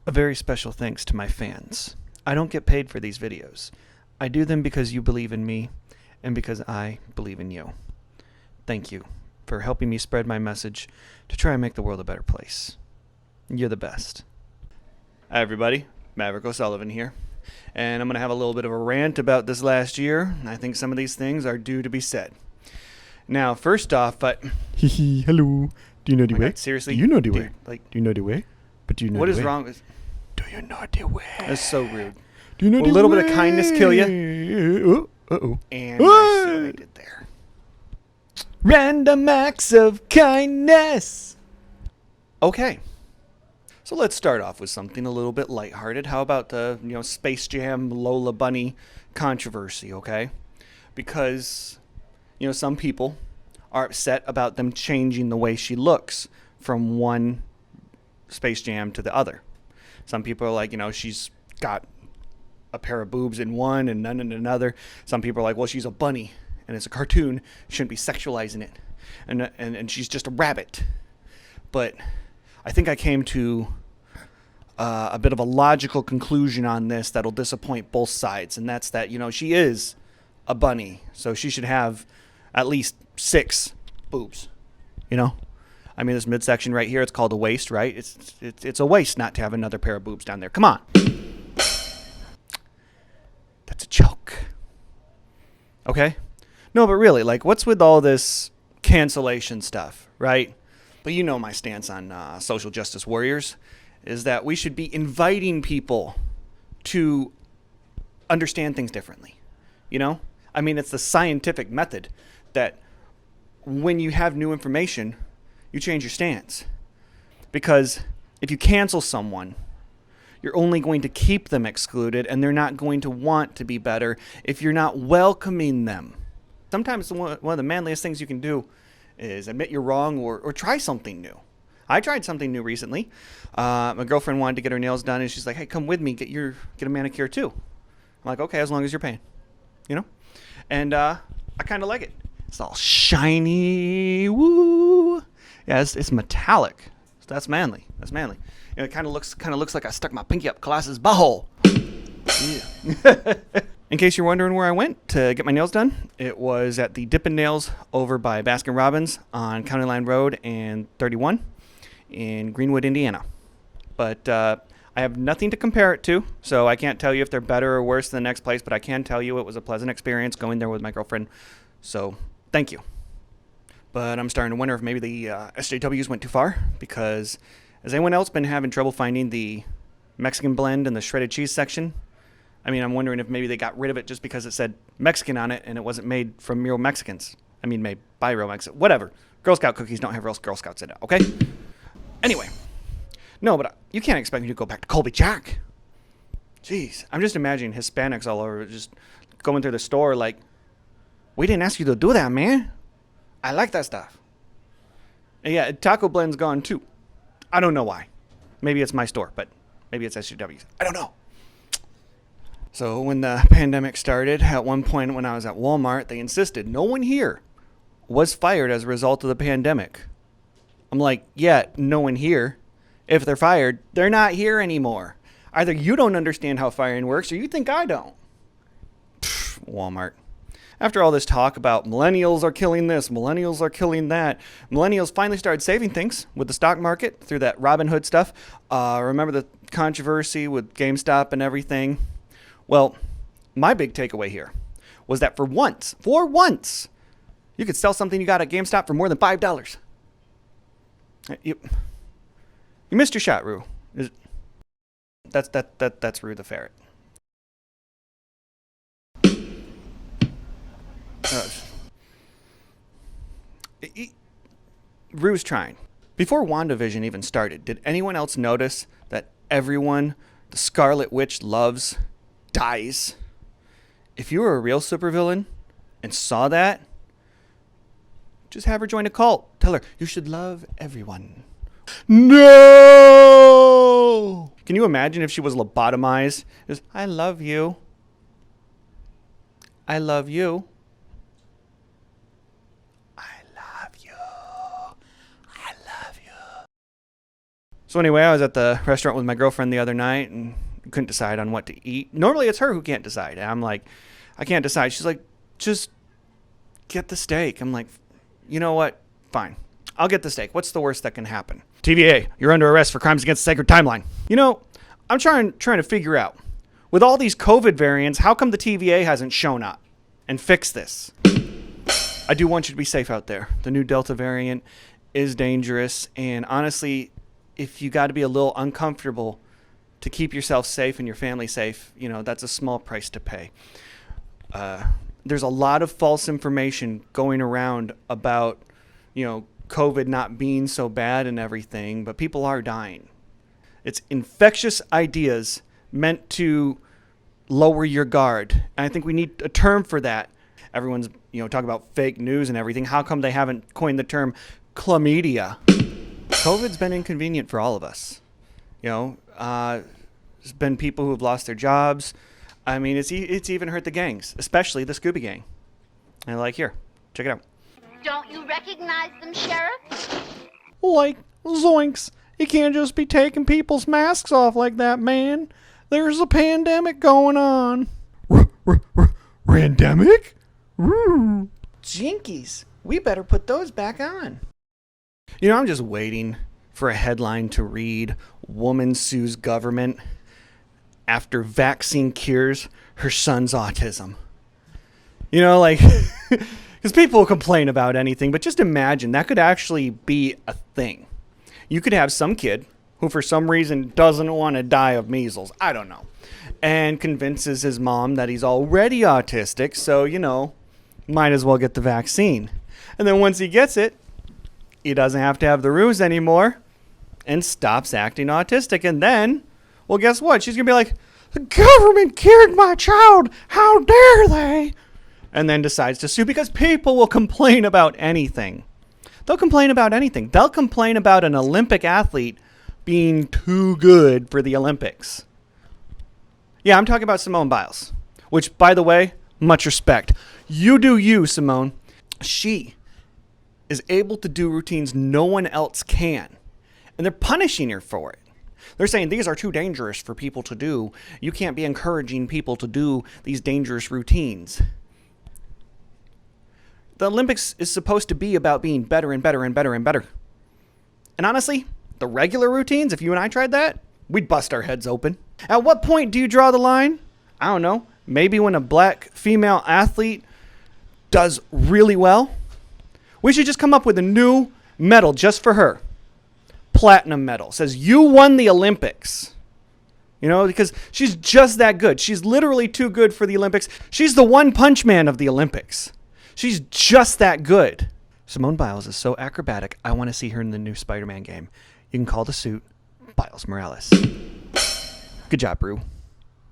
A very special thanks to my fans. I don't get paid for these videos. I do them because you believe in me and because I believe in you. Thank you for helping me spread my message to try and make the world a better place. You're the best. Hi everybody, Maverick O'Sullivan here. And I'm going to have a little bit of a rant about this last year. I think some of these things are due to be said. Now, first off, Hello. Do you know the way? God, seriously? Do you know the Dude, way? like, Do you know the way? But do you know what the is way? wrong with... Do you know the way? That's so rude. Do you know Will the a little way? bit of kindness kill you? Uh-oh. And I see what I did there. Random acts of kindness. Okay. So let's start off with something a little bit lighthearted. How about the, Space Jam Lola Bunny controversy, okay? Because, some people are upset about them changing the way she looks from one Space Jam to the other. Some people are like, she's got a pair of boobs in one and none in another. Some people are like, well, she's a bunny and it's a cartoon, shouldn't be sexualizing it, and she's just a rabbit. But I think I came to a bit of a logical conclusion on this that'll disappoint both sides, and that's that she is a bunny, so she should have at least 6 boobs. I mean, this midsection right here, it's called a waist, right? It's a waste not to have another pair of boobs down there. Come on. That's a joke. Okay? No, but really, what's with all this cancellation stuff, right? But you know my stance on social justice warriors is that we should be inviting people to understand things differently. I mean, it's the scientific method that when you have new information, you change your stance. Because if you cancel someone, you're only going to keep them excluded, and they're not going to want to be better if you're not welcoming them. Sometimes one of the manliest things you can do is admit you're wrong or try something new. I tried something new recently. My girlfriend wanted to get her nails done, and she's like, hey, come with me, get a manicure too. I'm like, okay, as long as you're paying. And I kind of like it. It's all shiny, woo. Yeah, it's metallic. That's manly. It kind of looks like I stuck my pinky up Colossus' butthole. Yeah. In case you're wondering where I went to get my nails done, it was at the Dippin' Nails over by Baskin Robbins on County Line Road and 31 in Greenwood, Indiana. But I have nothing to compare it to, so I can't tell you if they're better or worse than the next place, but I can tell you it was a pleasant experience going there with my girlfriend. So, thank you. But I'm starting to wonder if maybe the SJWs went too far, because has anyone else been having trouble finding the Mexican blend in the shredded cheese section? I mean, I'm wondering if maybe they got rid of it just because it said Mexican on it and it wasn't made from real Mexicans. I mean, made by real Mexicans. Whatever. Girl Scout cookies don't have real Girl Scouts in it, okay? Anyway. No, but you can't expect me to go back to Colby Jack. Jeez. I'm just imagining Hispanics all over just going through the store like, we didn't ask you to do that, man. I like that stuff. And yeah, Taco Blend's gone too. I don't know why. Maybe it's my store, but maybe it's SJW's. I don't know. So when the pandemic started, at one point when I was at Walmart, they insisted no one here was fired as a result of the pandemic. I'm like, yeah, no one here. If they're fired, they're not here anymore. Either you don't understand how firing works or you think I don't. Pfft, Walmart. After all this talk about millennials are killing this, millennials are killing that, millennials finally started saving things with the stock market through that Robinhood stuff. Remember the controversy with GameStop and everything? Well, my big takeaway here was that for once, you could sell something you got at GameStop for more than $5. You missed your shot, Rue. That's Rue the ferret. Rue's trying. Before WandaVision even started, did anyone else notice that everyone the Scarlet Witch loves dies? If you were a real supervillain and saw that, just have her join a cult. Tell her, you should love everyone. No! Can you imagine if she was lobotomized? Just, I love you. I love you. So anyway, I was at the restaurant with my girlfriend the other night and couldn't decide on what to eat. Normally it's her who can't decide. And I'm like, I can't decide. She's like, just get the steak. I'm like, you know what? Fine. I'll get the steak. What's the worst that can happen? TVA, you're under arrest for crimes against the sacred timeline. You know, I'm trying to figure out, with all these COVID variants, how come the TVA hasn't shown up and fixed this? I do want you to be safe out there. The new Delta variant is dangerous, and honestly, if you got to be a little uncomfortable to keep yourself safe and your family safe, you know, that's a small price to pay. There's a lot of false information going around about, you know, COVID not being so bad and everything, but people are dying. It's infectious ideas meant to lower your guard. And I think we need a term for that. Everyone's, you know, talking about fake news and everything. How come they haven't coined the term chlamydia? COVID's been inconvenient for all of us. You know, there's been people who have lost their jobs. I mean, it's even hurt the gangs, especially the Scooby Gang. And like, here, check it out. Don't you recognize them, Sheriff? Like, zoinks. You can't just be taking people's masks off like that, man. There's a pandemic going on. Randemic? Jinkies, we better put those back on. You know, I'm just waiting for a headline to read, Woman Sues Government After Vaccine Cures Her Son's Autism. You know, like, because people complain about anything, but just imagine that could actually be a thing. You could have some kid who for some reason doesn't want to die of measles, I don't know, and convinces his mom that he's already autistic, so, you know, might as well get the vaccine. And then once he gets it, he doesn't have to have the ruse anymore and stops acting autistic. And then, well, guess what? She's going to be like, the government cured my child. How dare they? And then decides to sue because people will complain about anything. They'll complain about anything. They'll complain about an Olympic athlete being too good for the Olympics. Yeah, I'm talking about Simone Biles, which, by the way, much respect. You do you, Simone. She is able to do routines no one else can. And they're punishing her for it. They're saying these are too dangerous for people to do. You can't be encouraging people to do these dangerous routines. The Olympics is supposed to be about being better and better and better and better. And honestly, the regular routines, if you and I tried that, we'd bust our heads open. At what point do you draw the line? I don't know. Maybe when a black female athlete does really well. We should just come up with a new medal just for her. Platinum medal. Says you won the Olympics. You know, because she's just that good. She's literally too good for the Olympics. She's the one punch man of the Olympics. She's just that good. Simone Biles is so acrobatic, I want to see her in the new Spider-Man game. You can call the suit Biles Morales. Good job, Brew.